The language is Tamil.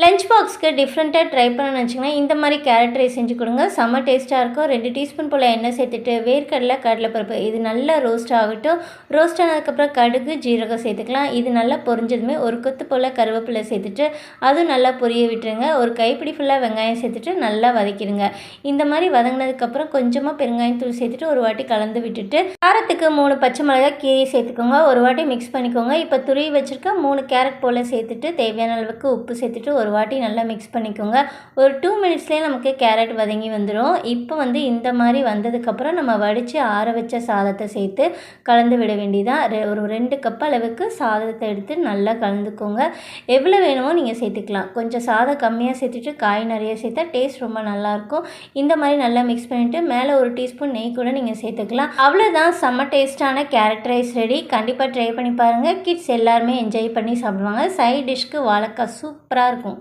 லஞ்ச் பாக்ஸ்க்கு டிஃப்ரெண்ட்டாக ட்ரை பண்ணணும்னு வச்சிங்கன்னா இந்த மாதிரி கேரட் ரைஸ் செஞ்சு கொடுங்க. செம்ம டேஸ்ட்டாக இருக்கும். 2 டீஸ்பூன் போல் எண்ணெய் சேர்த்துட்டு வேர்க்கடலை கடலைப்பருப்பு இது நல்லா ரோஸ்ட் ஆகட்டும். ரோஸ்ட் ஆனதுக்கப்புறம் கடுகு ஜீரகம் சேர்த்துக்கலாம். இது நல்லா பொரிஞ்சதுமே ஒரு கொத்து போல் கருவேப்பிலை சேர்த்துட்டு அதுவும் நல்லா பொரிய விட்டுருங்க. ஒரு கைப்பிடி ஃபுல்லாக வெங்காயம் சேர்த்துட்டு நல்லா வதக்கிடுங்க. இந்த மாதிரி வதங்கினதுக்கப்புறம் கொஞ்சமாக பெருங்காயத்தூள் சேர்த்துட்டு ஒரு வாட்டி கலந்து விட்டுட்டு காரத்துக்கு 3 பச்சை மிளகாய் கீரி சேர்த்துக்கோங்க. ஒரு வாட்டி மிக்ஸ் பண்ணிக்கோங்க. இப்போ துருவி வச்சுருக்க 3 கேரட் போல் சேர்த்துட்டு தேவையான அளவுக்கு உப்பு சேர்த்துட்டு ஒரு வாட்டி நல்லா மிக்ஸ் பண்ணிக்கோங்க. ஒரு 2 மினிட்ஸ்லேயே நமக்கு கேரட் வதங்கி வந்துடும். இப்போ இந்த மாதிரி வந்ததுக்கப்புறம் நம்ம வடித்து ஆற வச்ச சாதத்தை சேர்த்து கலந்து விட வேண்டியதான். ஒரு 2 கப் அளவுக்கு சாதத்தை எடுத்து நல்லா கலந்துக்கோங்க. எவ்வளோ வேணுமோ நீங்கள் சேர்த்துக்கலாம். கொஞ்சம் சாதம் கம்மியாக சேர்த்துட்டு காய் நிறைய சேர்த்தா டேஸ்ட் ரொம்ப நல்லாயிருக்கும். இந்த மாதிரி நல்லா மிக்ஸ் பண்ணிவிட்டு மேலே ஒரு டீஸ்பூன் நெய் கூட நீங்கள் சேர்த்துக்கலாம். அவ்வளோதான், செம்ம டேஸ்ட்டான கேரட் ரைஸ் ரெடி. கண்டிப்பாக ட்ரை பண்ணி பாருங்கள். கிட்ஸ் எல்லாருமே என்ஜாய் பண்ணி சாப்பிடுவாங்க. சைட் டிஷ்க்கு வாழைக்காய் சூப்பராக இருக்கும்.